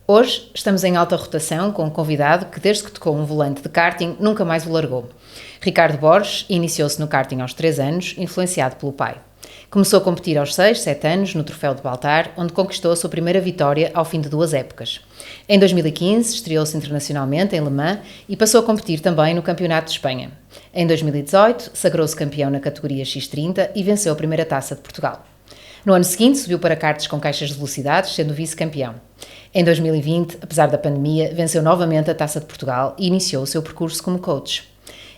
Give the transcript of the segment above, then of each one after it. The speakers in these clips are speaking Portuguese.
Hoje estamos em alta rotação com um convidado que, desde que tocou um volante de karting, nunca mais o largou. Ricardo Borges iniciou-se no karting aos 3 anos, influenciado pelo pai. Começou a competir aos 6, 7 anos no Troféu de Baltar, onde conquistou a sua primeira vitória ao fim de 2 épocas. Em 2015, estreou-se internacionalmente em Le Mans e passou a competir também no Campeonato de Espanha. Em 2018, sagrou-se campeão na categoria X30 e venceu a primeira Taça de Portugal. No ano seguinte, subiu para karts com caixas de velocidades, sendo vice-campeão. Em 2020, apesar da pandemia, venceu novamente a Taça de Portugal e iniciou o seu percurso como coach.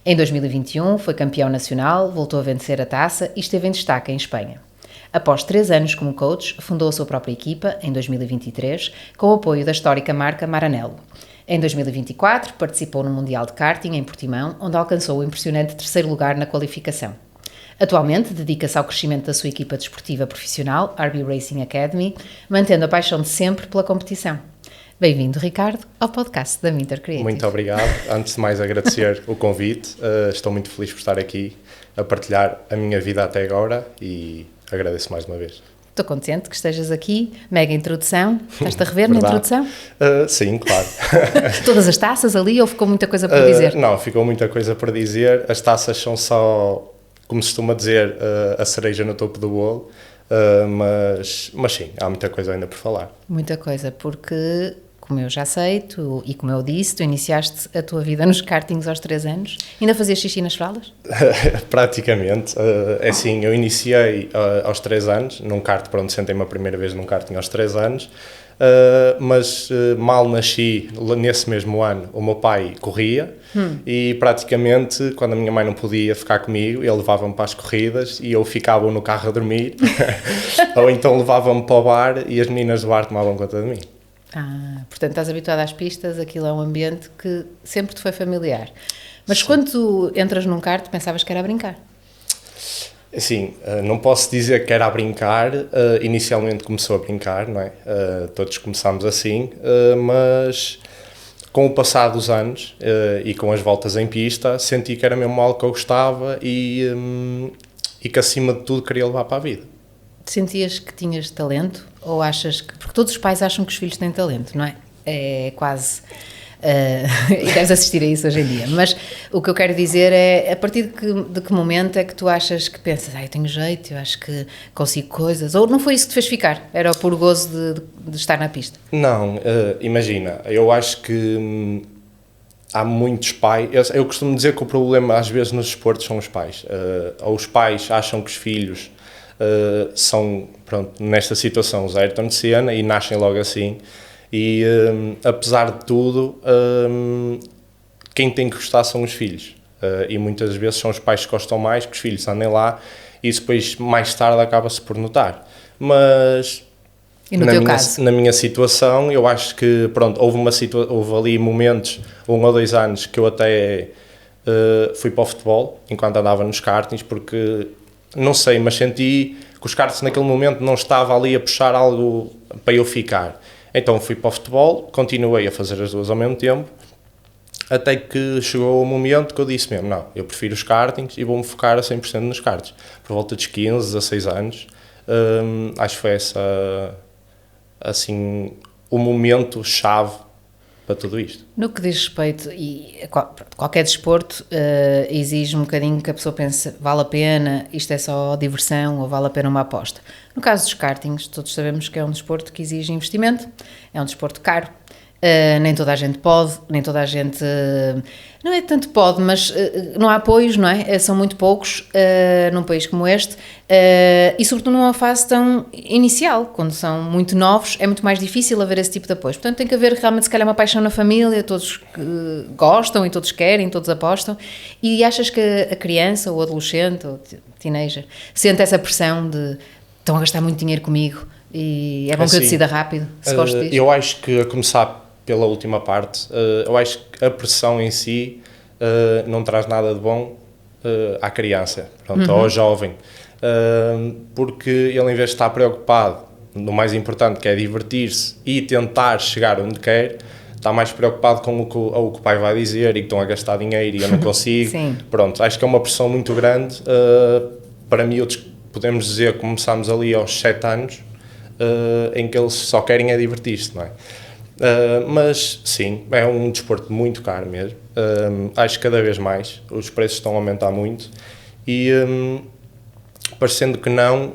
Em 2021, foi campeão nacional, voltou a vencer a taça e esteve em destaque em Espanha. Após 3 anos como coach, fundou a sua própria equipa, em 2023, com o apoio da histórica marca Maranello. Em 2024, participou no Mundial de Karting em Portimão, onde alcançou o impressionante 3º lugar na qualificação. Atualmente, dedica-se ao crescimento da sua equipa desportiva profissional, RB Racing Academy, mantendo a paixão de sempre pela competição. Bem-vindo, Ricardo, ao podcast da Minter Creative. Muito obrigado. Antes de mais, agradecer o convite. Estou muito feliz por estar aqui a partilhar a minha vida até agora e agradeço mais uma vez. Estou contente que estejas aqui. Mega introdução. Estás-te a rever na introdução? Sim, claro. Todas as taças ali ou ficou muita coisa para dizer? Não, ficou muita coisa para dizer. As taças são só, como se costuma dizer, a cereja no topo do bolo. Mas sim, há muita coisa ainda por falar. Muita coisa, porque, como eu já sei, e como eu disse, tu iniciaste a tua vida nos kartings aos 3 anos. Ainda fazias xixi nas fraldas? Praticamente. É assim, eu iniciei aos 3 anos, num kart, pronto, sentei-me a primeira vez num karting aos 3 anos, mas mal nasci, nesse mesmo ano, o meu pai corria e praticamente, quando a minha mãe não podia ficar comigo, ele levava-me para as corridas e eu ficava no carro a dormir, ou então levava-me para o bar e as meninas do bar tomavam conta de mim. Portanto, estás habituado às pistas, aquilo é um ambiente que sempre te foi familiar. Mas quando tu entras num kart, pensavas que era a brincar? Assim, não posso dizer que era a brincar, inicialmente começou a brincar, não é? Todos começámos assim, mas com o passar dos anos e com as voltas em pista, senti que era mesmo algo que eu gostava e que acima de tudo queria levar para a vida. Sentias que tinhas talento? Ou achas que... Porque todos os pais acham que os filhos têm talento, não é? É quase... e deves assistir a isso hoje em dia. Mas o que eu quero dizer é, a partir de que momento é que tu achas que pensas, eu tenho jeito, eu acho que consigo coisas, ou não foi isso que te fez ficar? Era o puro gozo de estar na pista? Não, imagina, eu acho que há muitos pais, eu costumo dizer que o problema às vezes nos esportes são os pais, ou os pais acham que os filhos são, pronto, nesta situação os Ayrton Senna e nascem logo assim. E apesar de tudo, quem tem que gostar são os filhos, e muitas vezes são os pais que gostam mais que os filhos andem lá e isso depois mais tarde acaba-se por notar. Mas e no teu caso? Na minha situação, eu acho que pronto, houve ali momentos, 1 ou 2 anos, que eu até fui para o futebol enquanto andava nos kartings, porque não sei, mas senti que os kartings naquele momento não estava ali a puxar algo para eu ficar. Então fui para o futebol, continuei a fazer as duas ao mesmo tempo, até que chegou o momento que eu disse mesmo, não, eu prefiro os kartings e vou-me focar a 100% nos kartings. Por volta dos 15, 16 anos, acho que foi assim, o momento chave para tudo isto. No que diz respeito, e qualquer desporto exige um bocadinho que a pessoa pense, vale a pena, isto é só diversão ou vale a pena uma aposta. No caso dos kartings, todos sabemos que é um desporto que exige investimento, é um desporto caro, nem toda a gente pode, nem toda a gente, não é tanto pode, mas não há apoios, não é? São muito poucos num país como este, e sobretudo numa fase tão inicial, quando são muito novos, é muito mais difícil haver esse tipo de apoio. Portanto, tem que haver realmente, se calhar, uma paixão na família, todos gostam e todos querem, todos apostam, e achas que a criança, ou adolescente, ou teenager, sente essa pressão de estão a gastar muito dinheiro comigo e é bom que eu decida rápido, se gosto disto? Eu acho que, a começar pela última parte, eu acho que a pressão em si não traz nada de bom à criança, pronto, ao jovem, porque ele, em vez de estar preocupado no mais importante, que é divertir-se e tentar chegar onde quer, está mais preocupado com o que o pai vai dizer e que estão a gastar dinheiro e eu não consigo. Pronto, acho que é uma pressão muito grande. Para miúdos, podemos dizer que começámos ali aos 7 anos, em que eles só querem é divertir-se, não é? Mas sim, é um desporto muito caro mesmo. Acho que cada vez mais os preços estão a aumentar muito e parecendo que não,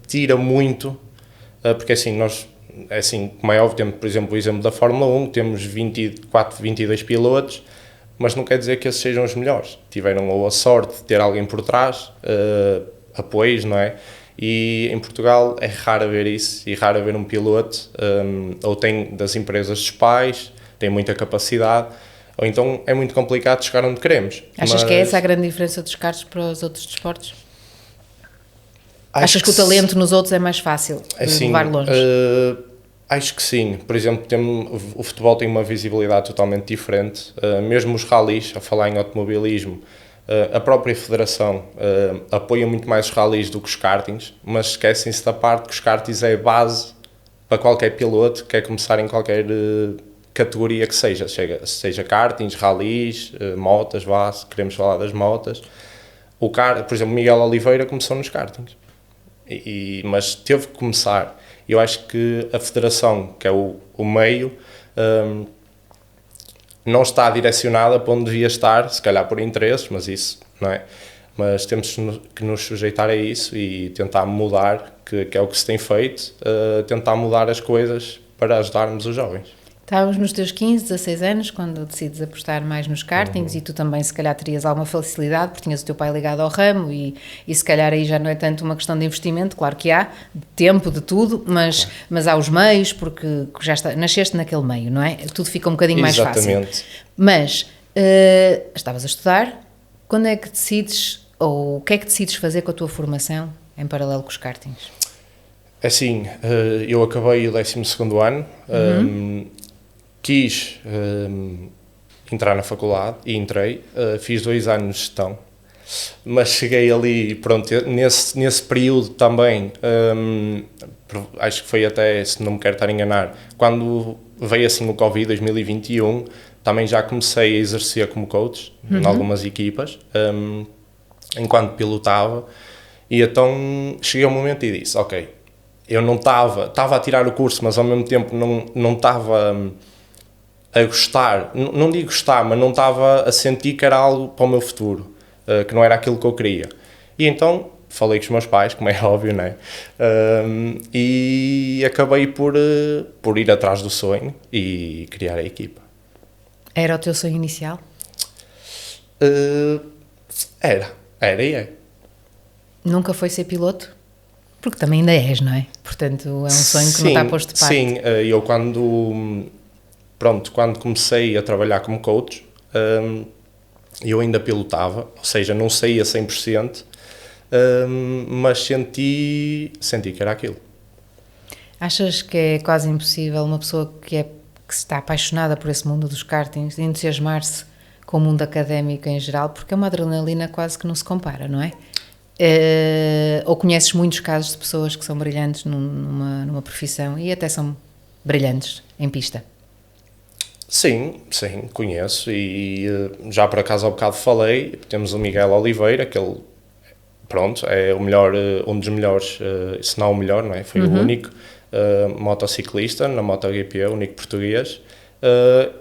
tira muito, porque assim, nós, como é óbvio, temos, por exemplo, o exemplo da Fórmula 1, temos 24, 22 pilotos, mas não quer dizer que esses sejam os melhores. Tiveram ou a sorte de ter alguém por trás, apoios, não é? E em Portugal é raro ver isso, e raro ver um piloto, ou tem das empresas dos pais, tem muita capacidade, ou então é muito complicado chegar onde queremos. Achas que é essa a grande diferença dos karts para os outros desportos? Achas que o talento nos outros é mais fácil de levar longe? Acho que sim. Por exemplo, o futebol tem uma visibilidade totalmente diferente. Mesmo os rallies, a falar em automobilismo, a própria federação apoia muito mais os rallies do que os kartings, mas esquecem-se da parte que os kartings é a base para qualquer piloto que quer começar em qualquer categoria que seja kartings, rallies, motas, se queremos falar das motas. Por exemplo, Miguel Oliveira começou nos kartings, mas teve que começar. Eu acho que a federação, que é o meio, não está direcionada para onde devia estar, se calhar por interesses, mas isso, não é? Mas temos que nos sujeitar a isso e tentar mudar, que é o que se tem feito, tentar mudar as coisas para ajudarmos os jovens. Estávamos nos teus 15, 16 anos, quando decides apostar mais nos kartings, e tu também se calhar terias alguma facilidade, porque tinhas o teu pai ligado ao ramo, e se calhar aí já não é tanto uma questão de investimento, claro que há, de tempo, de tudo, mas há os meios, porque nasceste naquele meio, não é? Tudo fica um bocadinho mais fácil. Exatamente. Mas estavas a estudar, quando é que decides, ou o que é que decides fazer com a tua formação em paralelo com os kartings? Assim, eu acabei o 12º ano, quis entrar na faculdade e entrei, fiz 2 anos de gestão, mas cheguei ali, pronto, nesse período também, acho que foi até, se não me quero estar a enganar, quando veio assim o Covid, 2021, também já comecei a exercer como coach em algumas equipas, enquanto pilotava, e então cheguei ao momento e disse, ok, eu não estava a tirar o curso, mas ao mesmo tempo não estava a gostar, não digo gostar, mas não estava a sentir que era algo para o meu futuro, que não era aquilo que eu queria. E então falei com os meus pais, como é óbvio, não é? E acabei por ir atrás do sonho e criar a equipa. Era o teu sonho inicial? Era e é. Nunca foi ser piloto? Porque também ainda és, não é? Portanto, é um sonho que não está posto de parte. Sim, eu quando comecei a trabalhar como coach, eu ainda pilotava, ou seja, não saía 100%, mas senti que era aquilo. Achas que é quase impossível uma pessoa que está apaixonada por esse mundo dos kartings entusiasmar-se com o mundo académico em geral? Porque é uma adrenalina quase que não se compara, não é? Ou conheces muitos casos de pessoas que são brilhantes numa profissão e até são brilhantes em pista? Sim, conheço, e já por acaso há bocado falei, temos o Miguel Oliveira, que ele, pronto, é o melhor, um dos melhores, se não o melhor, não é? Foi o único motociclista na MotoGP, o único português,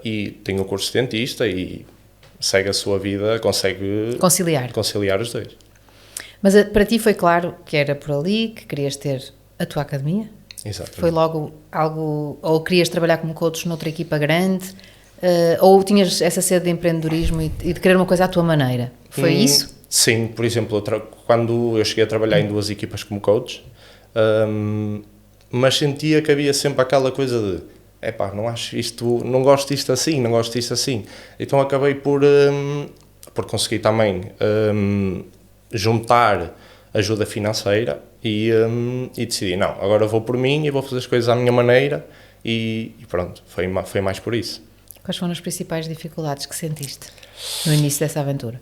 e tem o curso de dentista e segue a sua vida, consegue conciliar os dois. Mas para ti foi claro que era por ali, que querias ter a tua academia? Exatamente. Foi logo algo, ou querias trabalhar como coach noutra equipa grande, ou tinhas essa sede de empreendedorismo e de querer uma coisa à tua maneira? Foi isso? Sim, por exemplo, quando eu cheguei a trabalhar em 2 equipas como coach, mas sentia que havia sempre aquela coisa de não acho isto, não gosto disto assim, então acabei por conseguir também juntar ajuda financeira e decidi, não, agora vou por mim e vou fazer as coisas à minha maneira e pronto, foi mais por isso. Quais foram as principais dificuldades que sentiste no início dessa aventura?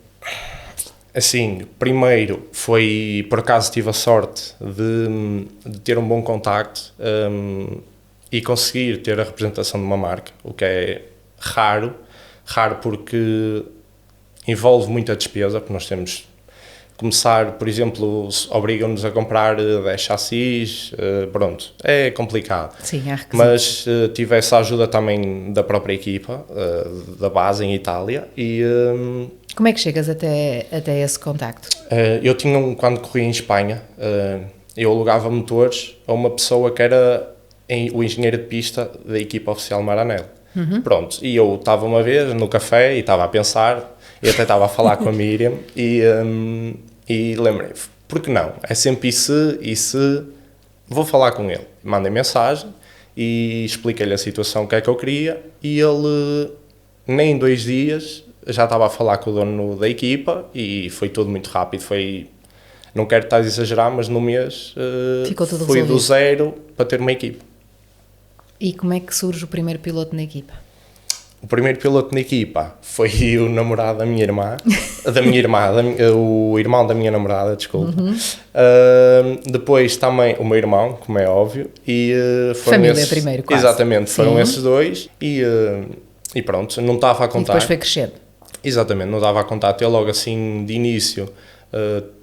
Assim, primeiro foi, por acaso tive a sorte de ter um bom contacto e conseguir ter a representação de uma marca, o que é raro porque envolve muita despesa, porque nós temos começar, por exemplo, obrigam-nos a comprar 10 chassis, pronto, é complicado. Sim, há requisitos. Mas tive essa ajuda também da própria equipa, da base em Itália, e Como é que chegas até esse contacto? eu tinha, quando corri em Espanha, eu alugava motores a uma pessoa que era o engenheiro de pista da equipa oficial Maranello. Pronto, e eu estava uma vez no café e estava a pensar, e até estava a falar com a Miriam, e lembrei, por que não? É sempre e se vou falar com ele. Mandei mensagem e expliquei-lhe a situação, o que é que eu queria, e ele, nem em 2 dias, já estava a falar com o dono da equipa, e foi tudo muito rápido, não quero estar a exagerar, mas no mês Ficou tudo fui resolvido. do zero para ter uma equipa. E como é que surge o primeiro piloto na equipa? O primeiro piloto na equipa foi o namorado da minha irmã, o irmão da minha namorada, desculpa. Depois também o meu irmão, como é óbvio. E, foram Família primeiro, quase. Exatamente, foram Sim. esses dois e pronto, não estava a E contar. depois foi crescendo. Exatamente, não dava a contar até logo assim de início.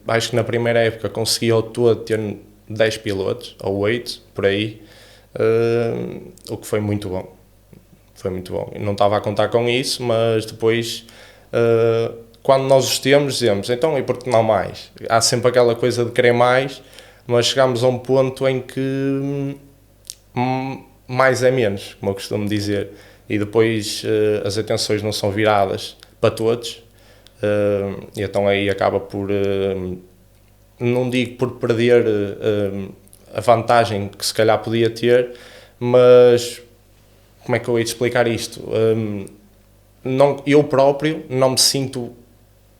Acho que na primeira época consegui ao todo ter 10 pilotos, ou 8, por aí, o que foi muito bom. Foi muito bom. Eu não estava a contar com isso, mas depois, quando nós os temos, dizemos, então e por que não mais? Há sempre aquela coisa de querer mais, mas chegamos a um ponto em que mais é menos, como eu costumo dizer. E depois as atenções não são viradas para todos, e então aí acaba por, não digo por perder a vantagem que se calhar podia ter, mas como é que eu ia te explicar isto? Eu próprio não me sinto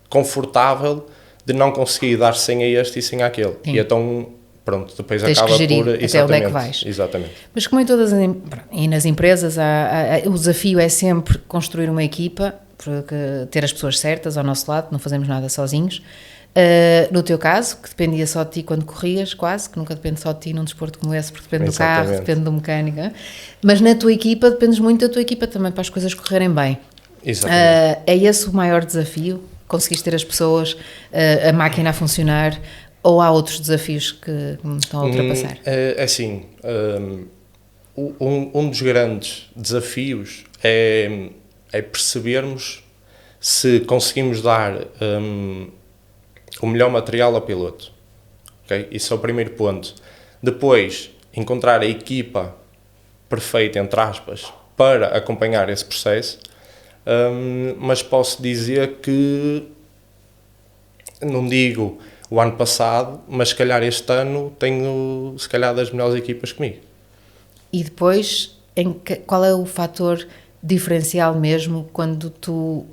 confortável de não conseguir dar 100 a este e 100 àquele. Sim. E então, pronto, depois Tens acaba que gerir por... até onde é que vais. Exatamente. Mas como em todas e nas empresas, o desafio é sempre construir uma equipa, porque ter as pessoas certas ao nosso lado, não fazemos nada sozinhos. No teu caso, que dependia só de ti quando corrias, quase, que nunca depende só de ti num desporto como esse, porque depende do carro, depende do mecânico, mas na tua equipa, dependes muito da tua equipa também para as coisas correrem bem. Exatamente. É esse o maior desafio? Conseguiste ter as pessoas, a máquina a funcionar, ou há outros desafios que me estão a ultrapassar? É assim, um dos grandes desafios é percebermos se conseguimos dar o melhor material ao piloto. Okay? Isso é o primeiro ponto. Depois, encontrar a equipa perfeita, entre aspas, para acompanhar esse processo, mas posso dizer que, não digo o ano passado, mas se calhar este ano tenho, se calhar, das melhores equipas comigo. E depois, qual é o fator diferencial mesmo quando tu,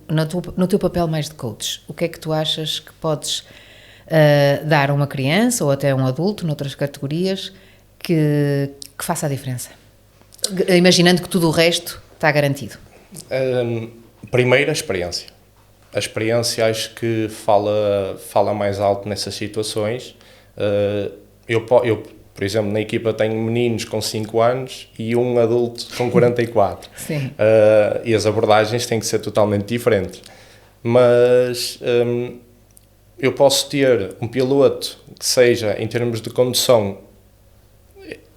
no teu papel mais de coach, o que é que tu achas que podes dar a uma criança ou até a um adulto, noutras categorias, que faça a diferença? Imaginando que tudo o resto está garantido. Primeiro, a experiência. A experiência acho que fala mais alto nessas situações. Eu, por exemplo, na equipa tenho meninos com 5 anos e um adulto com 44. Sim. E as abordagens têm que ser totalmente diferentes. Mas eu posso ter um piloto que seja, em termos de condução,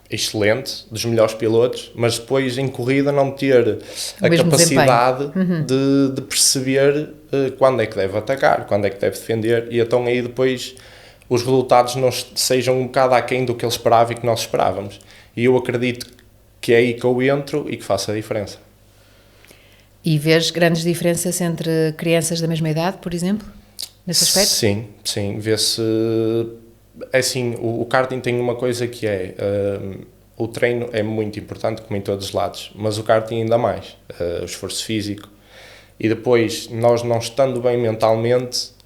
excelente, dos melhores pilotos, mas depois em corrida não ter a capacidade de perceber quando é que deve atacar, quando é que deve defender, e então aí depois os resultados não sejam um bocado aquém do que ele esperava e que nós esperávamos. E eu acredito que é aí que eu entro e que faço a diferença. E vês grandes diferenças entre crianças da mesma idade, por exemplo, nesse aspecto? Sim, vê-se... É assim, o karting tem uma coisa que é... o treino é muito importante, como em todos os lados, mas o karting ainda mais. O esforço físico. E depois, nós não estando bem mentalmente,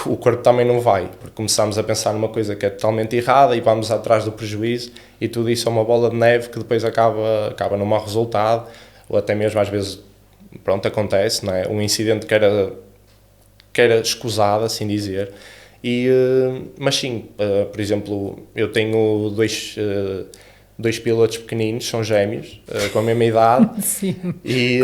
o corpo também não vai, porque começamos a pensar numa coisa que é totalmente errada e vamos atrás do prejuízo, e tudo isso é uma bola de neve que depois acaba num mau resultado, ou até mesmo às vezes, pronto, acontece, não é? Um incidente que era escusado, assim dizer. Mas sim, por exemplo, eu tenho dois pilotos pequeninos, são gêmeos, com a mesma idade. Sim, e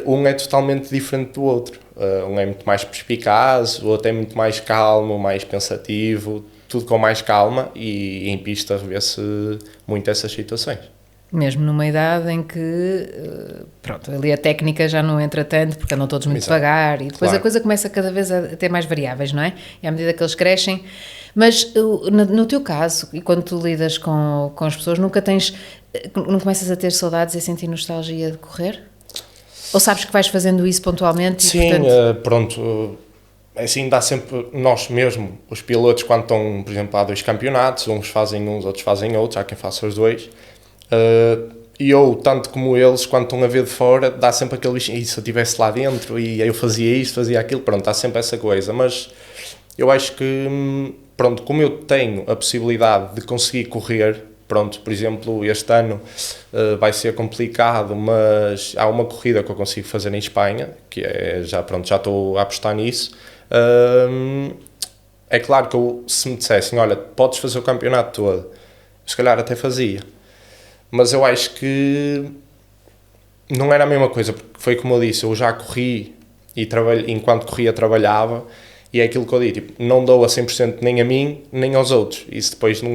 um é totalmente diferente do outro. Um é muito mais perspicaz, o outro é muito mais calmo, mais pensativo, tudo com mais calma, e em pista revê-se muito essas situações. Mesmo numa idade em que, pronto, ali a técnica já não entra tanto, porque andam todos muito devagar, e depois a coisa começa cada vez a ter mais variáveis, não é? E à medida que eles crescem. Mas no teu caso, e quando tu lidas com as pessoas, não começas a ter saudades e a sentir nostalgia de correr? Ou sabes que vais fazendo isso pontualmente? Sim, e, portanto... pronto, assim dá sempre, nós mesmo, os pilotos, quando estão, por exemplo, há 2 campeonatos, uns fazem uns, outros fazem outros, há quem faça os 2, e eu, tanto como eles, quando estão a ver de fora, dá sempre aquele bichinho, e se eu estivesse lá dentro, e eu fazia isto, fazia aquilo, pronto, há sempre essa coisa, mas eu acho que, pronto, como eu tenho a possibilidade de conseguir correr, pronto, por exemplo, este ano vai ser complicado, mas há uma corrida que eu consigo fazer em Espanha, que é, já estou a apostar nisso. É claro que se me dissessem, olha, podes fazer o campeonato todo, se calhar até fazia. Mas eu acho que não era a mesma coisa, porque foi como eu disse, eu já corri e enquanto corria trabalhava, e é aquilo que eu digo, tipo, não dou a 100% nem a mim, nem aos outros. Isso depois não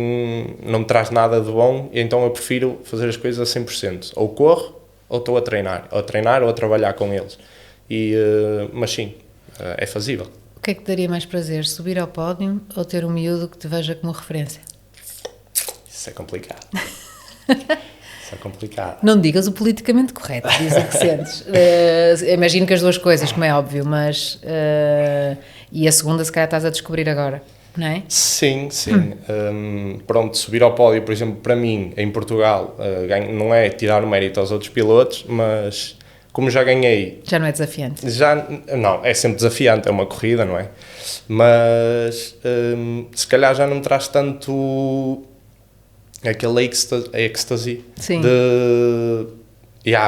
me traz nada de bom, então eu prefiro fazer as coisas a 100%. Ou corro, ou estou a treinar ou a trabalhar com eles. Mas sim, é fazível. O que é que te daria mais prazer, subir ao pódio ou ter um miúdo que te veja como referência? Isso é complicado. Isso é complicado. Não digas o politicamente correto, diz o que sentes. Imagino que as duas coisas, como é óbvio, mas... e a segunda, se calhar, estás a descobrir agora, não é? Sim. Pronto, subir ao pódio, por exemplo, para mim, em Portugal, não é tirar o mérito aos outros pilotos, mas como já ganhei... Já não é desafiante? Não, é sempre desafiante, é uma corrida, não é? Mas se calhar já não me traz tanto aquele ecstasy de...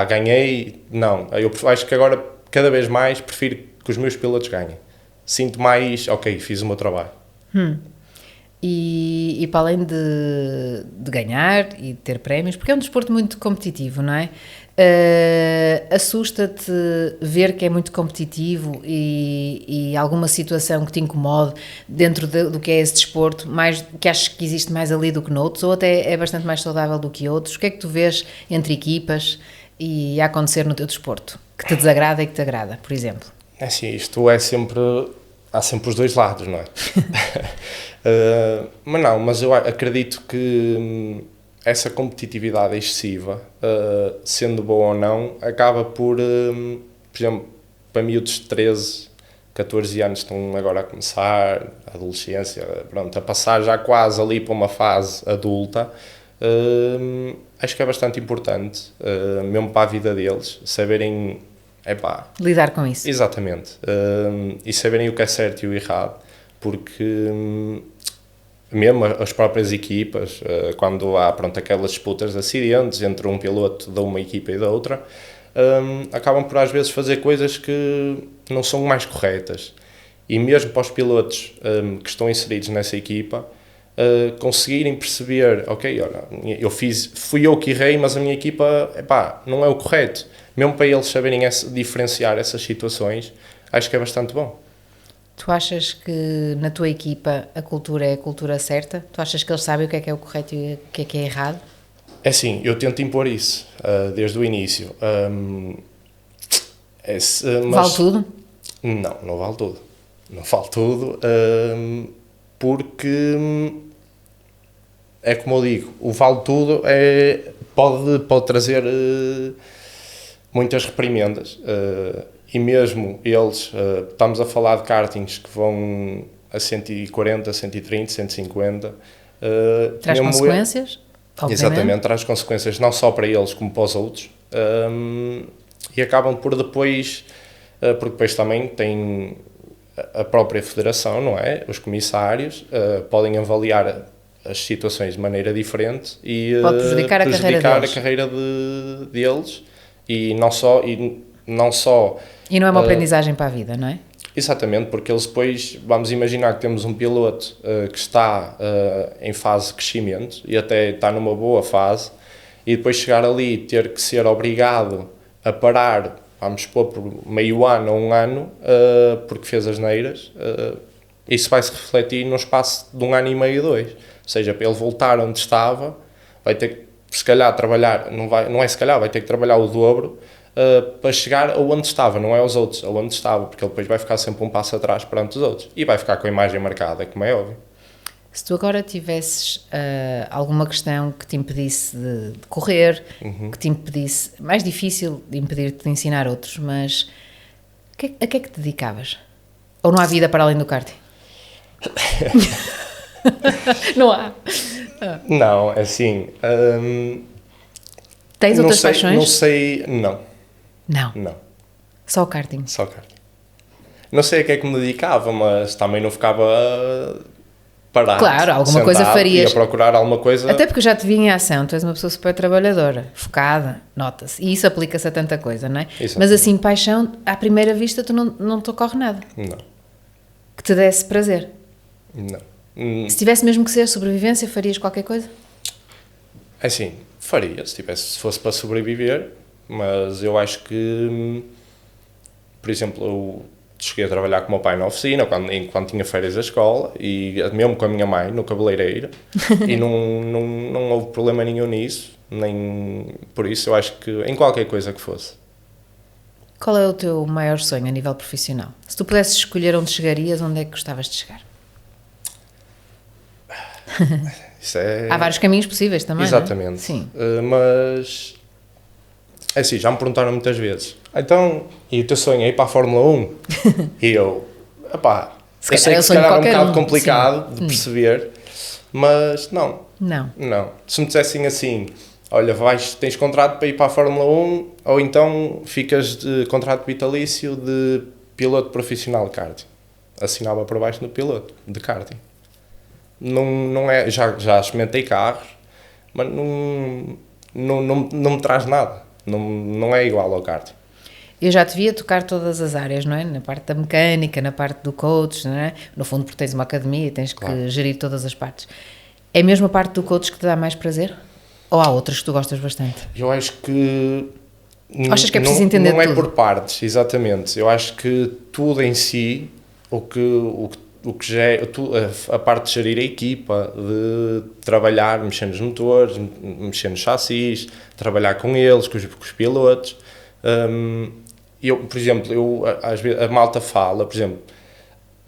ganhei, não. Eu acho que agora, cada vez mais, prefiro que os meus pilotos ganhem. Sinto mais, ok, fiz o meu trabalho. E para além de ganhar e de ter prémios, porque é um desporto muito competitivo, não é? Assusta-te ver que é muito competitivo e alguma situação que te incomode dentro do que é esse desporto, mais, que achas que existe mais ali do que noutros, ou até é bastante mais saudável do que outros? O que é que tu vês entre equipas e a acontecer no teu desporto, que te desagrada e que te agrada, por exemplo? É assim, isto é sempre... Há sempre os dois lados, não é? Mas eu acredito que essa competitividade excessiva, sendo boa ou não, acaba por exemplo, para miúdos de 13, 14 anos estão agora a começar, a adolescência, pronto, a passar já quase ali para uma fase adulta, acho que é bastante importante, mesmo para a vida deles, saberem... lidar com isso. Exatamente. E saberem o que é certo e o errado, porque mesmo as próprias equipas, quando há aquelas disputas de acidentes entre um piloto de uma equipa e da outra, acabam por às vezes fazer coisas que não são mais corretas. E mesmo para os pilotos que estão inseridos nessa equipa, conseguirem perceber, ok, olha, fui eu que errei, mas a minha equipa, não é o correto. Mesmo para eles saberem diferenciar essas situações, acho que é bastante bom. Tu achas que na tua equipa a cultura é a cultura certa? Tu achas que eles sabem o que é o correto e o que é errado? É sim, eu tento impor isso desde o início. Mas vale tudo? Não vale tudo. Não vale tudo, porque é como eu digo, o vale tudo pode trazer muitas reprimendas, e mesmo eles, estamos a falar de kartings que vão a 140, 130, 150. Traz consequências? Exatamente, traz consequências não só para eles como para os outros, e acabam por depois, porque depois também tem a própria federação, não é? Os comissários podem avaliar as situações de maneira diferente e pode prejudicar a carreira deles. E não só... E não é uma aprendizagem para a vida, não é? Exatamente, porque eles depois, vamos imaginar que temos um piloto que está em fase de crescimento e até está numa boa fase, e depois chegar ali e ter que ser obrigado a parar vamos supor, por meio ano ou um ano, porque fez as neiras, isso vai se refletir no espaço de um ano e meio, 2. Ou seja, para ele voltar onde estava, vai ter que, se calhar, trabalhar, não é se calhar, vai ter que trabalhar o dobro para chegar aonde estava, não é aos outros, aonde estava, porque ele depois vai ficar sempre um passo atrás perante os outros e vai ficar com a imagem marcada, como é óbvio. Se tu agora tivesses alguma questão que te impedisse de correr, que te impedisse, mais difícil de impedir-te de ensinar outros, mas a que é que te dedicavas? Ou não há vida para além do karting? Não há. Não, é assim... Tens outras paixões? Não sei, não. Não. Só o karting? Só karting. Não sei a que é que me dedicava, mas também não ficava parado. Claro, alguma coisa farias. Ia procurar alguma coisa. Até porque eu já te vi em ação, tu és uma pessoa super trabalhadora, focada, nota-se. E isso aplica-se a tanta coisa, não é? Isso mas assim, paixão, à primeira vista, tu não te ocorre nada. Não. Que te desse prazer. Não. Se tivesse mesmo que ser sobrevivência, farias qualquer coisa? É assim, faria, se fosse para sobreviver, mas eu acho que, por exemplo, eu cheguei a trabalhar com o meu pai na oficina, quando tinha férias da escola, e mesmo com a minha mãe, no cabeleireiro, e não houve problema nenhum nisso, nem por isso eu acho que em qualquer coisa que fosse. Qual é o teu maior sonho a nível profissional? Se tu pudesses escolher onde chegarias, onde é que gostavas de chegar? Há vários caminhos possíveis também, exatamente. Não é? Sim. Mas, é assim, já me perguntaram muitas vezes, então, e o teu sonho é ir para a Fórmula 1? E eu sei que se calhar é um bocado complicado de perceber, mas não. Se me dissessem assim, olha, tens contrato para ir para a Fórmula 1, ou então ficas de contrato vitalício de piloto profissional de karting. Assinava por baixo no piloto de karting. Não é, já experimentei carros, mas não me traz nada. Não é igual ao karting. Eu já te via tocar todas as áreas, não é? Na parte da mecânica, na parte do coach, não é? No fundo, porque tens uma academia e tens que gerir todas as partes. É mesmo a parte do coach que te dá mais prazer? Ou há outras que tu gostas bastante? Eu acho que... Achas que é preciso entender tudo? Não é por partes, exatamente. Eu acho que tudo em si, o que já é a parte de gerir a equipa, de trabalhar, mexer nos motores, mexer nos chassis, trabalhar com eles, com os pilotos. Por exemplo, às vezes a malta fala, por exemplo,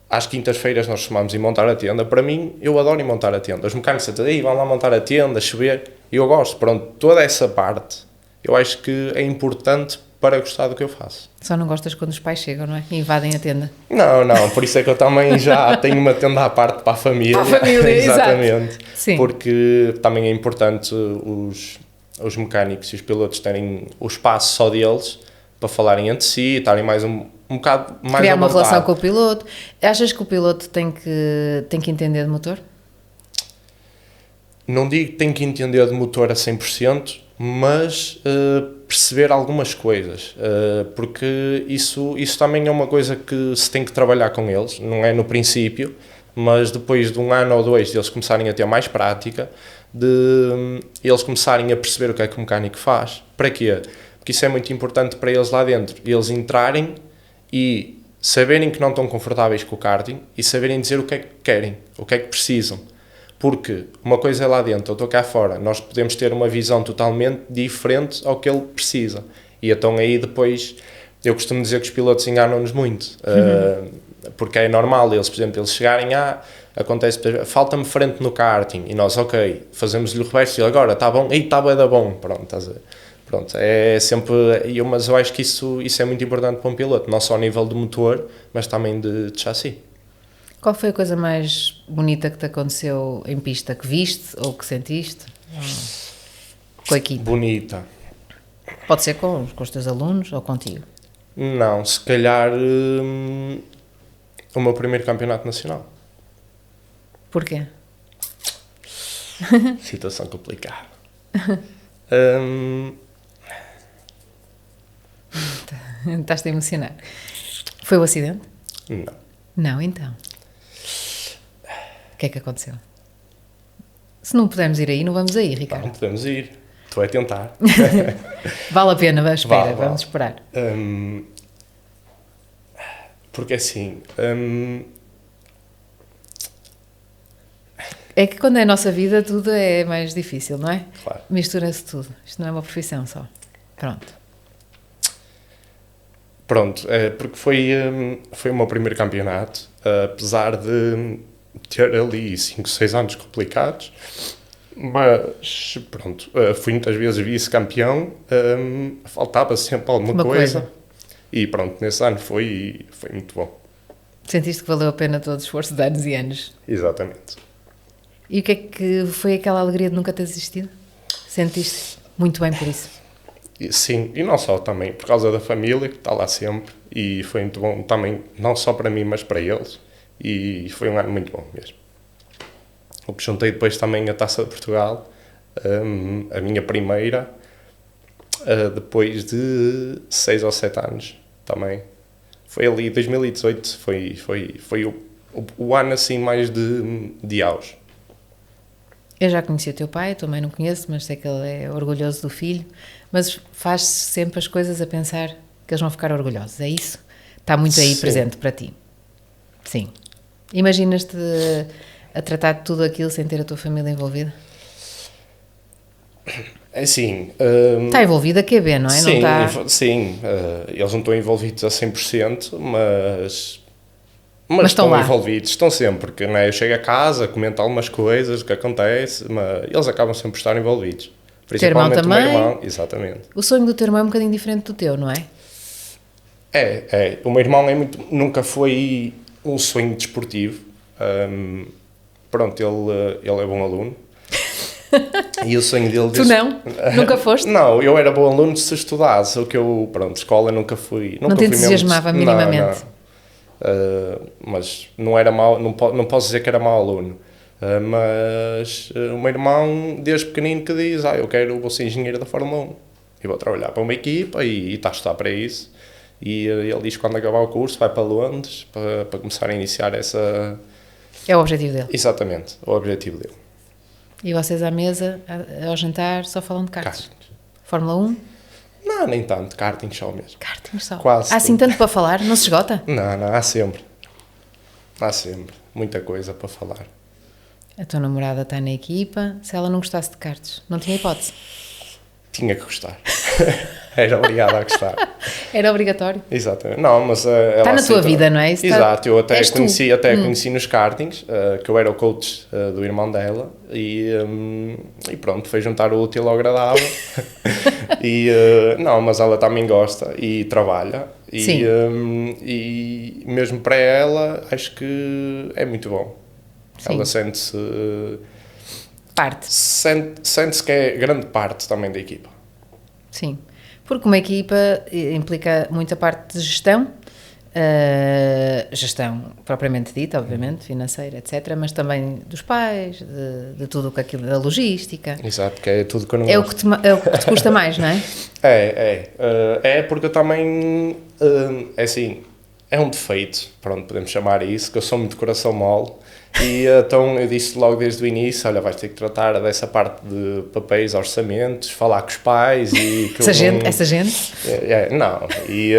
às quintas-feiras nós costumamos ir montar a tenda. Para mim, eu adoro ir montar a tenda. Os mecânicos dizem, vão lá montar a tenda, chover. E eu gosto. Pronto, toda essa parte, eu acho que é importante para gostar do que eu faço. Só não gostas quando os pais chegam, não é? E invadem a tenda. Não, por isso é que eu também já tenho uma tenda à parte para a família. Para a família, exatamente. Exato. Sim. Porque também é importante os mecânicos e os pilotos terem o espaço só deles para falarem entre si, estarem mais um bocado mais criar uma relação com o piloto. Achas que o piloto tem que entender de motor? Não digo que tem que entender de motor a 100%, mas perceber algumas coisas, porque isso também é uma coisa que se tem que trabalhar com eles, não é no princípio, mas depois de um ano ou dois de eles começarem a ter mais prática, de eles começarem a perceber o que é que o mecânico faz. Para quê? Porque isso é muito importante para eles lá dentro, eles entrarem e saberem que não estão confortáveis com o karting e saberem dizer o que é que querem, o que é que precisam. Porque uma coisa é lá dentro, eu estou cá fora, nós podemos ter uma visão totalmente diferente ao que ele precisa. E então aí depois, eu costumo dizer que os pilotos enganam-nos muito, porque é normal eles, por exemplo, eles chegarem acontece, falta-me frente no karting, e nós, ok, fazemos-lhe o reverso, e agora, está bom, está bem, bom, pronto, estás a ver? Pronto, é sempre, mas eu acho que isso é muito importante para um piloto, não só a nível de motor, mas também de chassi. Qual foi a coisa mais bonita que te aconteceu em pista, que viste ou que sentiste com a equipe? Bonita. Pode ser com os teus alunos ou contigo? Não, se calhar o meu primeiro campeonato nacional. Porquê? Situação complicada. Estás-te a emocionar. Foi o acidente? Não. Não, então. O que é que aconteceu? Se não pudermos ir aí, não vamos aí, Ricardo. Não podemos ir. Estou a tentar. Vale a pena, Vale. vamos esperar. Porque assim... É que quando é a nossa vida tudo é mais difícil, não é? Claro. Mistura-se tudo. Isto não é uma profissão só. Pronto, porque foi o meu primeiro campeonato, apesar de ter ali 5, 6 anos complicados, mas pronto, fui muitas vezes vice-campeão, faltava sempre alguma coisa. E pronto, nesse ano foi muito bom. Sentiste que valeu a pena todo o esforço de anos e anos? Exatamente. E o que é que foi aquela alegria de nunca ter desistido? Sentiste muito bem por isso? Sim, e não só também, por causa da família que está lá sempre, e foi muito bom também, não só para mim, mas para eles, e foi um ano muito bom mesmo. Eu juntei depois também a Taça de Portugal, a minha primeira, depois de 6 ou 7 anos também. Foi ali, 2018, foi o ano assim mais de auge. Eu já conheci o teu pai, também não conheço, mas sei que ele é orgulhoso do filho, mas faz sempre as coisas a pensar que eles vão ficar orgulhosos, é isso? Está muito aí presente para ti. Sim. Imaginas-te a tratar de tudo aquilo sem ter a tua família envolvida? É assim... Está envolvida a QB, não é? Sim, não está... sim, eles não estão envolvidos a 100%, mas estão lá. Envolvidos, estão sempre, porque né, eu chego a casa, comento algumas coisas, o que acontece, mas eles acabam sempre por estar envolvidos. Principalmente o meu irmão, exatamente. O sonho do teu irmão é um bocadinho diferente do teu, não é? O meu irmão nunca foi um sonho desportivo. Pronto, ele é bom aluno. E o sonho dele... Tu não? Nunca foste? Não, eu era bom aluno se estudasse, o que eu, pronto, escola nunca fui... Não te entusiasmava minimamente? Não. Mas não era mau, não posso dizer que era mau aluno, mas o meu irmão desde pequenino que diz, vou ser engenheiro da Fórmula 1 e vou trabalhar para uma equipa e está a estudar para isso, e ele diz que quando acabar o curso vai para Londres para começar a iniciar essa... É o objetivo dele? Exatamente, o objetivo dele. E vocês à mesa, ao jantar, só falam de karting? Fórmula 1? Não, nem tanto, karting só mesmo. Karting só? Quase. Há assim tanto para falar? Não se esgota? Não, há sempre. Há sempre. Muita coisa para falar. A tua namorada está na equipa, se ela não gostasse de karts, não tinha hipótese? Tinha que gostar. Era obrigado a gostar. Era obrigatório? Exatamente. Não, mas está na tua vida, não é? Isso exato, eu até conheci nos kartings, que eu era o coach do irmão dela, e pronto, foi juntar o útil ao agradável. Não, mas ela também gosta e trabalha, e mesmo para ela acho que é muito bom. Sim. Ela sente-se que é grande parte também da equipa. Sim, porque uma equipa implica muita parte de gestão, gestão propriamente dita, obviamente, financeira, etc., mas também dos pais, de tudo o que aquilo, da logística. Exato, que é tudo que eu não é gosto. É o que te custa mais, não é? É porque eu também, é assim, é um defeito, pronto, podemos chamar isso, que eu sou muito coração mole. E então eu disse logo desde o início, olha, vais ter que tratar dessa parte de papéis, orçamentos, falar com os pais e... Essa gente? Não, e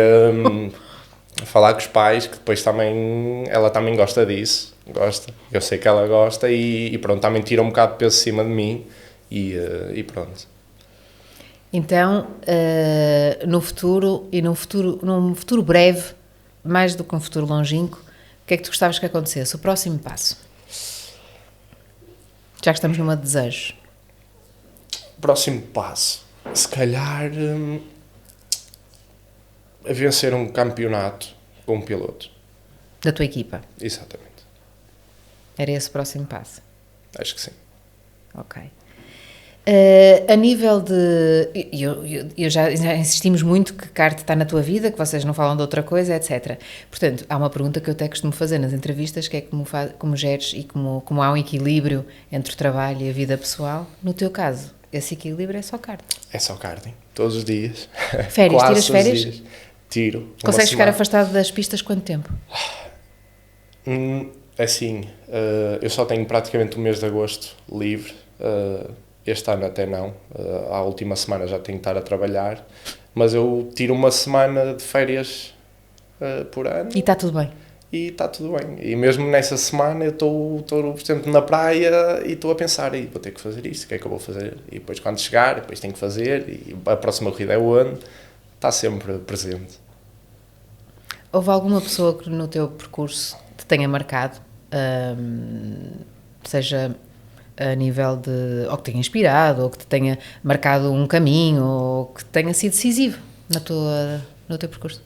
falar com os pais, que depois também, ela também gosta disso, eu sei que ela gosta e pronto, também tira um bocado de peso de cima de mim e pronto. Então, num futuro breve, mais do que um futuro longínquo, o que é que tu gostavas que acontecesse? O próximo passo? Já que estamos numa de desejos. Próximo passo? Se calhar vencer um campeonato com um piloto. Da tua equipa? Exatamente. Era esse o próximo passo? Acho que sim. Ok. A nível de... Eu já insistimos muito que kart está na tua vida, que vocês não falam de outra coisa, etc. Portanto, há uma pergunta que eu até costumo fazer nas entrevistas, que é como geres e como há um equilíbrio entre o trabalho e a vida pessoal. No teu caso, esse equilíbrio é só kart? É só karting, todos os dias. Férias? Tiras férias? Dias. Tiro. Consegues ficar afastado das pistas quanto tempo? Assim, eu só tenho praticamente o mês de agosto livre. este ano até não, à última semana já tenho que estar a trabalhar, mas eu tiro uma semana de férias por ano. E está tudo bem? E está tudo bem. E mesmo nessa semana eu estou, por exemplo, na praia e estou a pensar, vou ter que fazer isto, o que é que eu vou fazer? E depois quando chegar, depois tenho que fazer, e a próxima corrida é onde? Está sempre presente. Houve alguma pessoa que no teu percurso te tenha marcado, seja a nível de, ou que te tenha inspirado, ou que te tenha marcado um caminho, ou que tenha sido decisivo no teu percurso?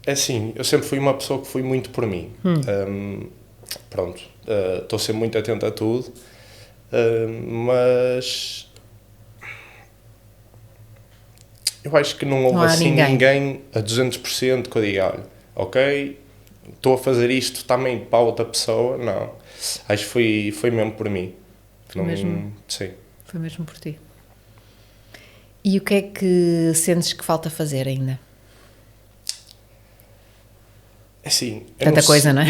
É assim, eu sempre fui uma pessoa que fui muito por mim. Pronto, estou sempre muito atento a tudo, mas eu acho que não houve assim ninguém a 200% que eu diga, olha, ok, estou a fazer isto também para outra pessoa, não. Acho que foi mesmo por mim. Foi mesmo? Sim. Foi mesmo por ti. E o que é que sentes que falta fazer ainda? Assim, tanta coisa, não é?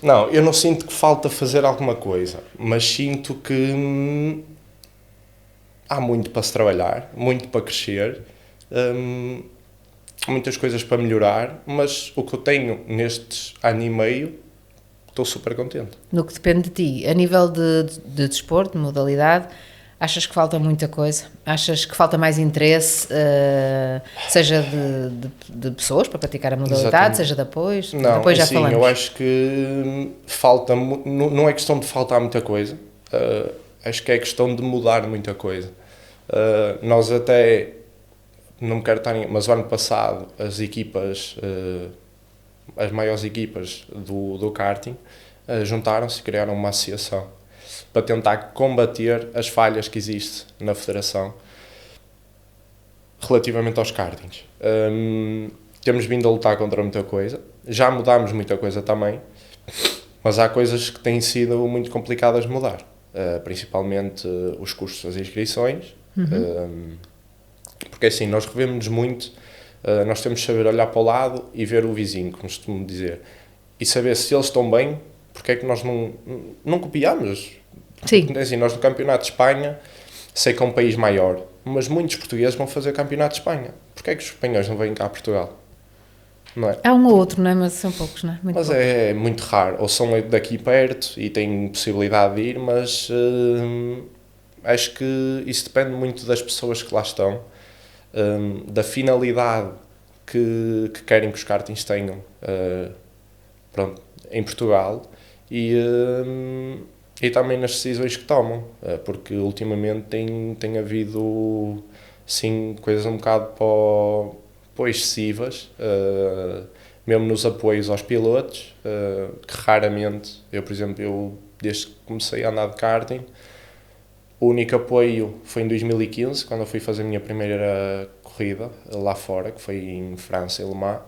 Não, eu não sinto que falta fazer alguma coisa, mas sinto que há muito para se trabalhar, muito para crescer, muitas coisas para melhorar, mas o que eu tenho nestes ano e meio, estou super contente. No que depende de ti, a nível de desporto, de modalidade, achas que falta muita coisa? Achas que falta mais interesse, seja de pessoas para praticar a modalidade, Exatamente. seja de apoios? Não, depois já sim, falamos. eu acho que falta, não é questão de faltar muita coisa, acho que é questão de mudar muita coisa. Nós até, não me quero estar, mas o ano passado as equipas, as maiores equipas do karting, juntaram-se e criaram uma associação para tentar combater as falhas que existem na federação relativamente aos kartings. Temos vindo a lutar contra muita coisa, já mudámos muita coisa também, mas há coisas que têm sido muito complicadas de mudar, principalmente os custos das inscrições, porque assim, nós revemos muito, nós temos de saber olhar para o lado e ver o vizinho, como costumo dizer, e saber se eles estão bem, porque é que nós não copiamos. Sim. Assim, nós no Campeonato de Espanha, sei que é um país maior, mas muitos portugueses vão fazer Campeonato de Espanha. Porquê é que os espanhóis não vêm cá a Portugal? Não é? Há um ou outro, não é? Mas são poucos, não é? Muito mas poucos. É muito raro. Ou são daqui perto e têm possibilidade de ir, mas acho que isso depende muito das pessoas que lá estão, da finalidade que querem que os kartings tenham pronto, em Portugal e também nas decisões que tomam, porque ultimamente tem havido sim, coisas um bocado para excessivas, mesmo nos apoios aos pilotos, que raramente, por exemplo, desde que comecei a andar de karting, o único apoio foi em 2015, quando eu fui fazer a minha primeira corrida lá fora, que foi em França, em Le Mans,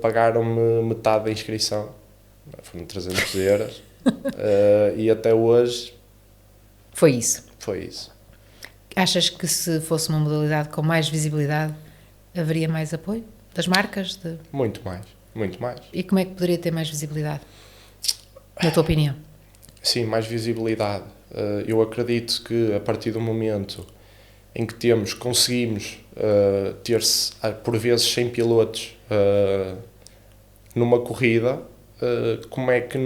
pagaram-me metade da inscrição, foram 300 euros, e até hoje... Foi isso? Foi isso. Achas que se fosse uma modalidade com mais visibilidade, haveria mais apoio das marcas? Muito mais, muito mais. E como é que poderia ter mais visibilidade, na tua opinião? Sim, mais visibilidade. Eu acredito que a partir do momento em que conseguimos ter-se, por vezes, 100 pilotos numa corrida, como é que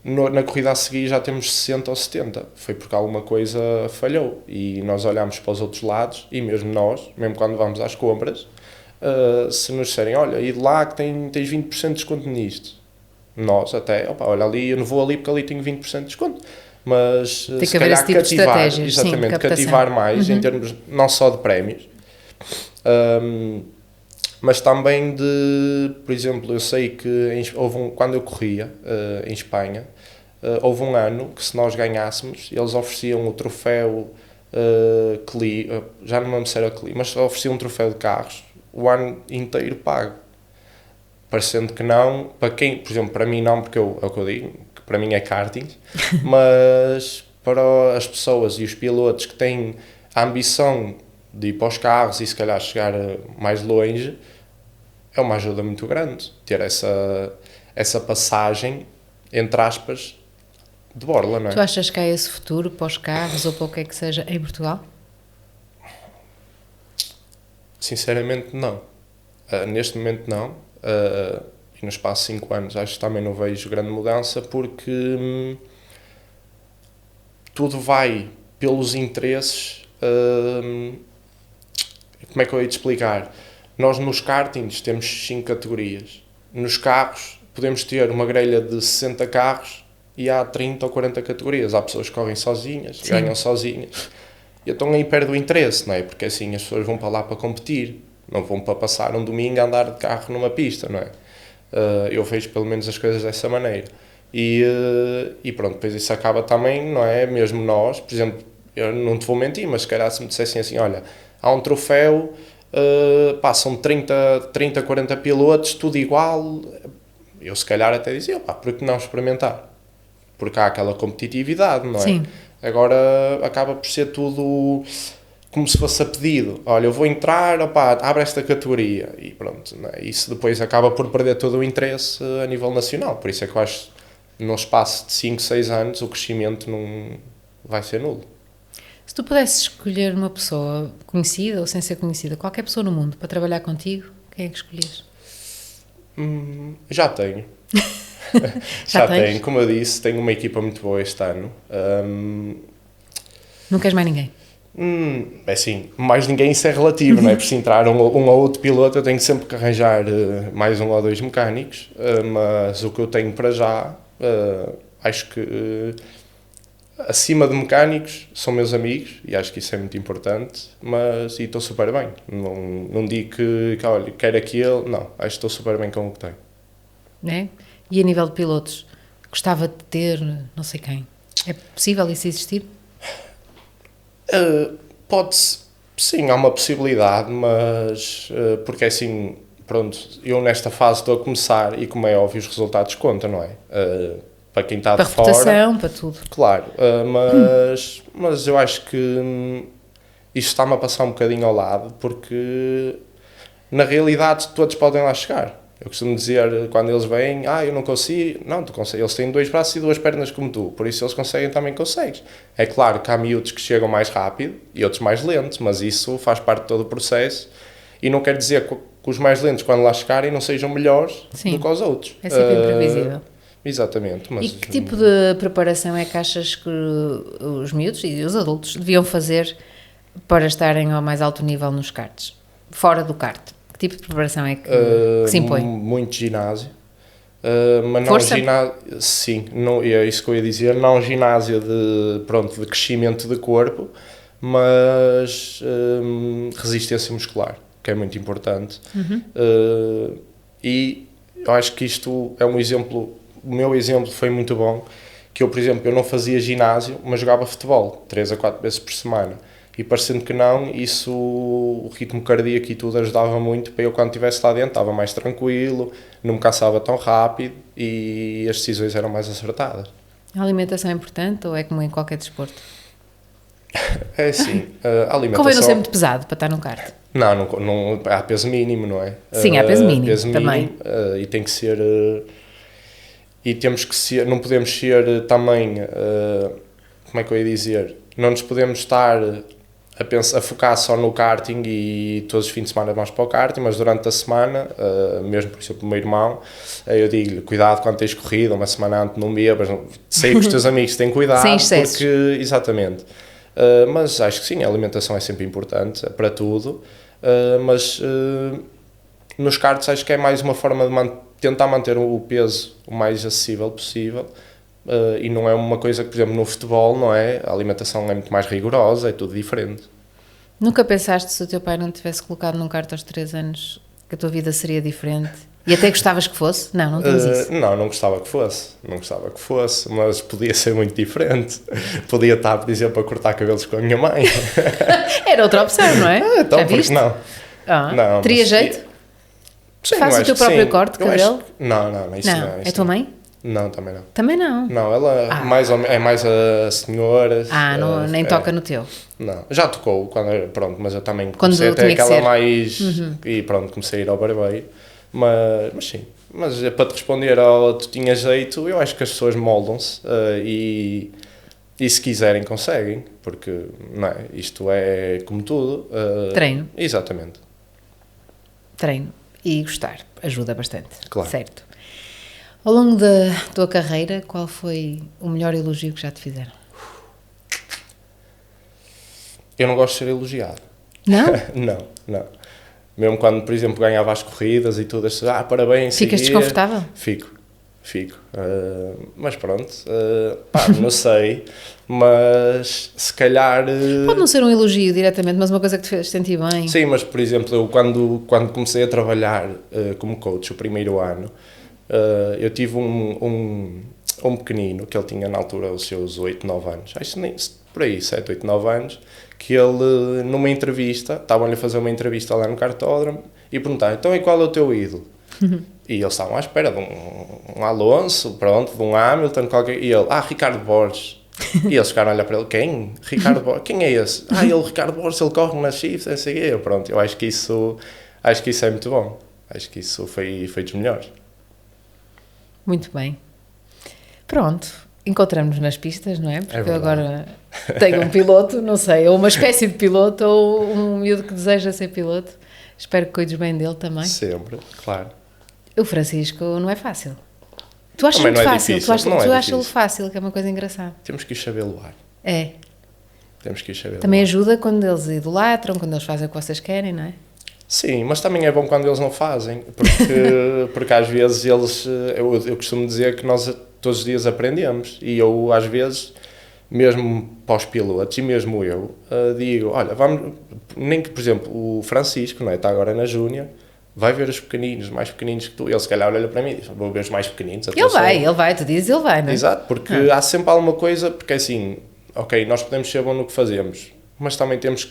na corrida a seguir já temos 60 ou 70? Foi porque alguma coisa falhou e nós olhamos para os outros lados e mesmo nós, mesmo quando vamos às compras, se nos disserem, olha, e de lá que tens 20% de desconto nisto, nós até, olha ali, eu não vou ali porque ali tenho 20% de desconto, mas tem que se haver calhar esse tipo cativar, de exatamente, sim, cativar mais em termos não só de prémios, mas também por exemplo, eu sei que quando eu corria em Espanha, houve um ano que se nós ganhássemos, eles ofereciam o troféu já não me lembro se era Clio, mas ofereciam um troféu de carros o ano inteiro pago. Parecendo que não, para quem, por exemplo, para mim não, porque é o que eu digo, que para mim é karting, mas para as pessoas e os pilotos que têm a ambição de ir para os carros e se calhar chegar mais longe, é uma ajuda muito grande ter essa passagem, entre aspas, de borla, não é? Tu achas que há esse futuro para os carros ou para o que é que seja em Portugal? Sinceramente, não. Neste momento, não. E no espaço de 5 anos, acho que também não vejo grande mudança, porque tudo vai pelos interesses. Como é que eu ia te explicar? Nós nos kartings temos 5 categorias. Nos carros podemos ter uma grelha de 60 carros e há 30 ou 40 categorias. Há pessoas que correm sozinhas, Sim. ganham sozinhas. E então aí perde o interesse, não é? Porque assim as pessoas vão para lá para competir, não vão para passar um domingo a andar de carro numa pista, não é? Eu vejo pelo menos as coisas dessa maneira. E pronto, depois isso acaba também, não é? Mesmo nós, por exemplo, eu não te vou mentir, mas se calhar se me dissessem assim, olha, há um troféu, são 30, 40 pilotos, tudo igual, eu se calhar até dizia, pá, por que não experimentar? Porque há aquela competitividade, não é? Sim. Agora acaba por ser tudo como se fosse a pedido. Olha, eu vou entrar, opá, abre esta categoria. E pronto, não é? Isso depois acaba por perder todo o interesse a nível nacional. Por isso é que eu acho que no espaço de 5, 6 anos o crescimento não vai ser nulo. Se tu pudesses escolher uma pessoa conhecida ou sem ser conhecida, qualquer pessoa no mundo, para trabalhar contigo, quem é que escolhias? Já tenho. Já tens? Tenho. Como eu disse, tenho uma equipa muito boa este ano. Não queres mais ninguém? É assim, mais ninguém, isso é relativo, não é? Por se entrar um ou outro piloto, eu tenho sempre que arranjar mais 1 ou 2 mecânicos, mas o que eu tenho para já, acho que acima de mecânicos são meus amigos, e acho que isso é muito importante, e estou super bem. Não digo que olha, quero aquilo, não, acho que estou super bem com o que tenho. É? E a nível de pilotos, gostava de ter não sei quem. É possível isso existir? Pode-se, sim, há uma possibilidade, mas porque assim, pronto, eu nesta fase estou a começar e como é óbvio os resultados contam, não é? Para quem está Para de a fora, reputação, para tudo. claro, mas eu acho que isto está-me a passar um bocadinho ao lado, porque na realidade todos podem lá chegar. Eu costumo dizer, quando eles vêm, eu não consigo, não, tu consegues, eles têm 2 braços e 2 pernas como tu, por isso eles conseguem, também consegues. É claro que há miúdos que chegam mais rápido e outros mais lentos, mas isso faz parte de todo o processo e não quer dizer que os mais lentos, quando lá chegarem, não sejam melhores do que os outros. É sempre imprevisível. Exatamente. Mas, e que tipo de preparação é que achas que os miúdos e os adultos deviam fazer para estarem ao mais alto nível nos karts? Fora do kart? Que tipo de preparação é que se impõe? Muito ginásio. Mas não Força? ginásio, sim, não, é isso que eu ia dizer, não ginásio de crescimento de corpo, mas resistência muscular, que é muito importante. E eu acho que isto é um exemplo, o meu exemplo foi muito bom, que eu, por exemplo, eu não fazia ginásio, mas jogava futebol 3 a 4 vezes por semana. E parecendo que não, isso, o ritmo cardíaco e tudo ajudava muito para eu, quando estivesse lá dentro, estava mais tranquilo, não me cansava tão rápido e as decisões eram mais acertadas. A alimentação é importante ou é como em qualquer desporto? É assim, a alimentação... Convém não ser muito pesado para estar num kart? Não, há peso mínimo, não é? Sim, há peso mínimo, também. E tem que ser... e temos que ser... Não podemos ser também... como é que eu ia dizer? Não nos podemos estar... a focar só no karting e todos os fins de semana vamos para o karting, mas durante a semana, mesmo por exemplo o meu irmão, eu digo-lhe, cuidado quando tens corrida, uma semana antes não bebas, sei que os teus amigos têm cuidado, sem excessos. porque, exatamente, mas acho que sim, a alimentação é sempre importante para tudo, mas nos karts acho que é mais uma forma de tentar manter o peso o mais acessível possível. E não é uma coisa que, por exemplo, no futebol, não é? A alimentação é muito mais rigorosa, é tudo diferente. Nunca pensaste, se o teu pai não te tivesse colocado num kart aos 3 anos, que a tua vida seria diferente? E até gostavas que fosse? Não tens isso. Não gostava que fosse. Não gostava que fosse, mas podia ser muito diferente. Podia estar, por exemplo, a cortar cabelos com a minha mãe. Era outra opção, não é? Então, já viste? Não. Não, teria jeito? Sim, Faz o teu próprio corte de cabelo? Não, isso não. É tua mãe? Não, também não. Também não? Não, ela é mais a senhora. Nem toca no teu? Não, já tocou, pronto, mas eu também Quando comecei a ter aquela ser. mais... E pronto, comecei a ir ao barbeiro. Mas sim, mas para te responder ao tu tinha jeito, eu acho que as pessoas moldam-se e se quiserem conseguem, porque não é, isto é como tudo. Treino. Exatamente. Treino e gostar ajuda bastante, Claro. certo. Ao longo da tua carreira, qual foi o melhor elogio que já te fizeram? Eu não gosto de ser elogiado. Não? Não. Mesmo quando, por exemplo, ganhava as corridas e tudo, parabéns. Ficas desconfortável? Fico. Mas pronto, não sei, mas se calhar... Pode não ser um elogio diretamente, mas uma coisa que te fez sentir bem. Sim, mas por exemplo, eu quando comecei a trabalhar como coach o primeiro ano, eu tive um pequenino, que ele tinha na altura os seus 8, 9 anos, acho nem por aí, 7, 8, 9 anos, que ele, numa entrevista, estavam-lhe a fazer uma entrevista lá no cartódromo, e perguntaram, então e qual é o teu ídolo? E eles estavam à espera de um Alonso, pronto, de um Hamilton, qualquer, e ele, Ricardo Borges. E eles ficaram a olhar para ele, quem? Ricardo Borges? Quem é esse? Ele, Ricardo Borges, ele corre nas Chiefs, não sei o quê. Pronto, eu acho que isso é muito bom. Acho que isso foi dos melhores. Muito bem. Pronto, encontramos-nos nas pistas, não é? Porque eu verdade. agora tenho um piloto, não sei, ou uma espécie de piloto, ou um miúdo que deseja ser piloto. Espero que cuides bem dele também. Sempre, claro. O Francisco não é fácil. Tu achas Também muito não é fácil, difícil, tu achas-lo fácil, que é uma coisa engraçada. Temos que o saber levar. É. Temos que o saber Também levar. ajuda quando eles idolatram, quando eles fazem o que vocês querem, não é? Sim, mas também é bom quando eles não fazem, porque às vezes eu costumo dizer que nós todos os dias aprendemos, e eu às vezes, mesmo para os pilotos, e mesmo eu, digo, olha, vamos, nem que, por exemplo, o Francisco, não é, está agora na Júnior, vai ver os pequeninos, mais pequeninos que tu, ele se calhar olha para mim e diz, vou ver os mais pequeninos. Ele vai, tu dizes, ele vai, não é? Exato, porque há sempre alguma coisa, porque assim, ok, nós podemos ser bons no que fazemos, mas também temos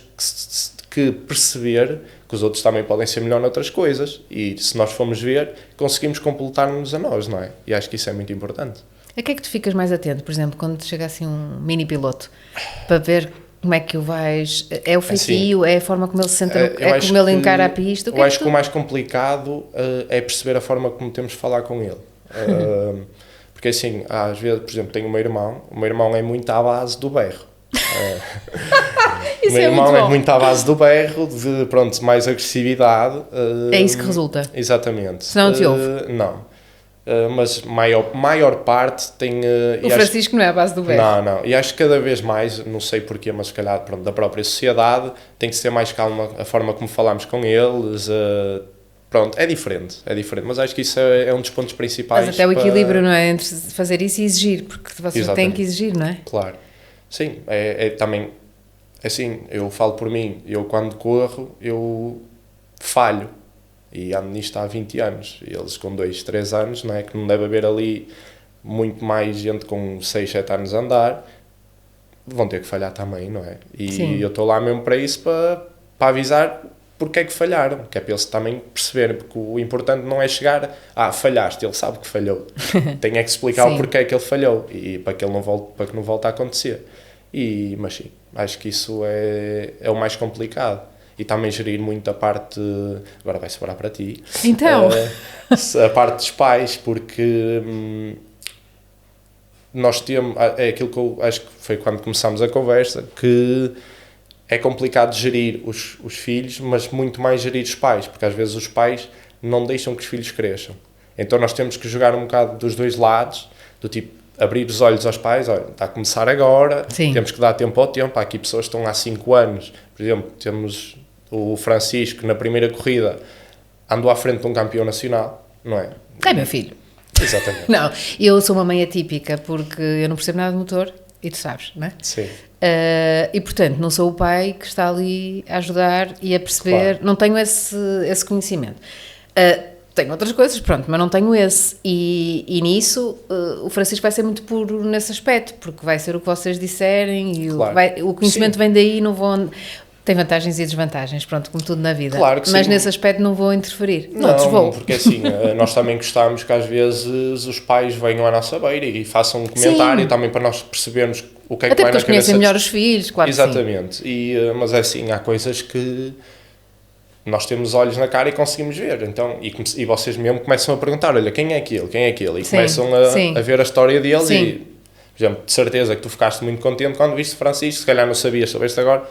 que perceber que os outros também podem ser melhor noutras coisas, e se nós formos ver, conseguimos completar-nos a nós, não é? E acho que isso é muito importante. A que é que tu ficas mais atento, por exemplo, quando chega assim um mini piloto, para ver como é que o vais... É o feitio, é a forma como ele se senta, é como ele encara a pista? Eu acho que o mais complicado é perceber a forma como temos de falar com ele. Porque assim, às vezes, por exemplo, tenho o meu irmão é muito à base do berro. O meu irmão é muito à base do berro, de pronto, mais agressividade. É isso que resulta? Exatamente. Se não te ouve? Não. Mas maior parte tem... o Francisco não é à base do berro. Não. E acho que cada vez mais, não sei porquê, mas se calhar pronto, da própria sociedade, tem que ser mais calma a forma como falamos com eles. Pronto, é diferente. Mas acho que isso é um dos pontos principais. Mas até o equilíbrio, não é? Entre fazer isso e exigir, porque vocês têm que exigir, não é? Claro. Sim, também... Assim, eu falo por mim, eu quando corro, eu falho. E ando nisto há 20 anos. E eles com 2, 3 anos, não é? Que não deve haver ali muito mais gente com 6, 7 anos a andar, vão ter que falhar também, não é? E Sim. eu estou lá mesmo para isso, para avisar porque é que falharam, que é para eles também perceberem, porque o importante não é chegar, falhaste, ele sabe que falhou. Tem é que explicar o porquê é que ele falhou, e para que ele não volte, para que não volte a acontecer. Mas sim, acho que isso é o mais complicado. E também gerir muito a parte, agora vai sobrar para ti, então. A parte dos pais, porque nós temos, é aquilo que eu acho que foi quando começámos a conversa, que é complicado gerir os filhos, mas muito mais gerir os pais, porque às vezes os pais não deixam que os filhos cresçam. Então nós temos que jogar um bocado dos dois lados, do tipo, abrir os olhos aos pais, olha, está a começar agora, Sim. Temos que dar tempo ao tempo. Há aqui pessoas que estão há 5 anos, por exemplo, temos o Francisco, na primeira corrida, andou à frente de um campeão nacional, não é? É meu filho. Exatamente. Não, eu sou uma mãe atípica porque eu não percebo nada de motor, e tu sabes, não é? Sim. E portanto, não sou o pai que está ali a ajudar e a perceber, Claro. não tenho esse conhecimento. Tenho outras coisas, pronto, mas não tenho esse. E nisso, o Francisco vai ser muito puro nesse aspecto, porque vai ser o que vocês disserem e Claro. o conhecimento Sim. vem daí, não vão... Tem vantagens e desvantagens, pronto, como tudo na vida. Claro que mas sim. nesse aspecto não vou interferir. Não, porque assim, nós também gostamos que às vezes os pais venham à nossa beira e façam um comentário. Sim. Também para nós percebermos o que é Até que vai porque na eles conhecem cabeça. melhor os filhos, claro. Exatamente. Mas é assim, há coisas que nós temos olhos na cara e conseguimos ver, então, e vocês mesmo começam a perguntar, olha, quem é aquele, e sim, começam a ver a história deles e, por exemplo, de certeza que tu ficaste muito contente quando viste Francisco, se calhar não sabias sobre este agora,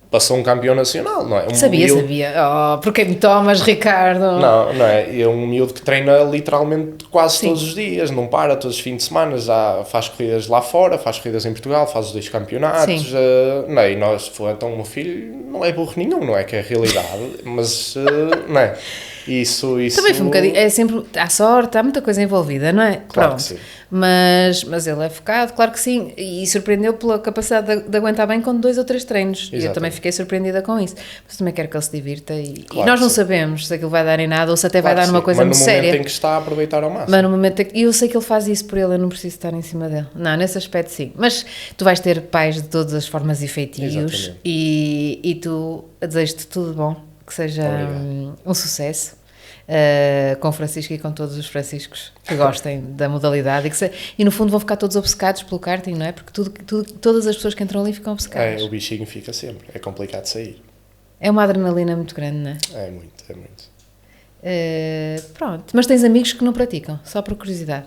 passou um campeão nacional, não é? Sabia. Oh, porque me tomas, Ricardo? Não é? É um miúdo que treina literalmente quase todos os dias, não para, todos os fins de semana, já faz corridas lá fora, faz corridas em Portugal, faz os 2 campeonatos, não é? E nós, então o meu filho não é burro nenhum, não é? Que é a realidade, mas, não é? Isso... Também foi um bocadinho, é sempre, há sorte, há muita coisa envolvida, não é? Claro que sim. Mas ele é focado, claro que sim, e surpreendeu pela capacidade de aguentar bem com 2 ou 3 treinos. Exatamente. E eu também fiquei surpreendida com isso. Mas também quero que ele se divirta e nós não sabemos se aquilo vai dar em nada ou se até vai dar numa coisa muito séria. Mas no momento em que está a aproveitar ao máximo. Mas no momento e eu sei que ele faz isso por ele, eu não preciso estar em cima dele. Não, nesse aspecto sim. Mas tu vais ter pais de todas as formas e feitios e tu desejo-te tudo bom, que seja um sucesso. Com o Francisco e com todos os Franciscos que gostem da modalidade e no fundo vão ficar todos obcecados pelo karting, não é? Porque todas as pessoas que entram ali ficam obcecadas. O bichinho fica sempre, é complicado de sair. É uma adrenalina muito grande, não é? É muito. Pronto, mas tens amigos que não praticam, só por curiosidade.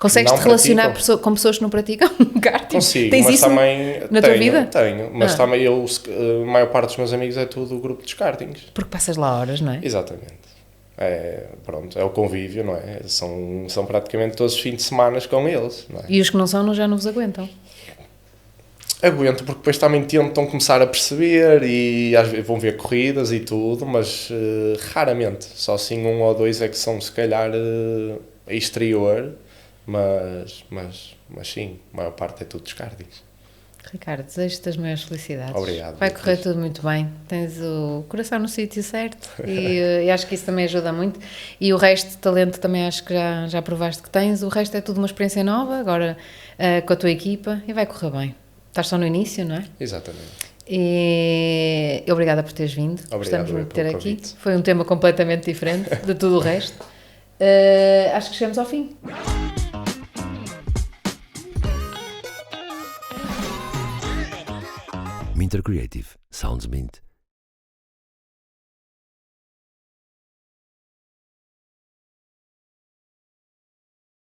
Consegues-te relacionar com pessoas que não praticam karting? Consigo, tens mas isso também tua vida? Tenho, mas também a maior parte dos meus amigos é tudo o grupo dos kartings. Porque passas lá horas, não é? Exatamente. É o convívio, não é? São praticamente todos os fins de semana com eles, não é? E os que não são já não vos aguentam? Aguento, porque depois também tentam começar a perceber e às vezes vão ver corridas e tudo, mas raramente, só assim 1 ou 2 é que são se calhar exterior, mas sim, a maior parte é tudo dos kartings. Ricardo, desejo-te as maiores felicidades. Obrigado. Vai correr tudo muito bem. Tens o coração no sítio certo e acho que isso também ajuda muito. E o resto de talento também acho que já provaste que tens. O resto é tudo uma experiência nova, agora com a tua equipa, e vai correr bem. Estás só no início, não é? Exatamente. E obrigada por teres vindo. Gostamos muito de ter aqui. Foi um tema completamente diferente de tudo o resto. Acho que chegamos ao fim. Minter Creative. Sounds Mint.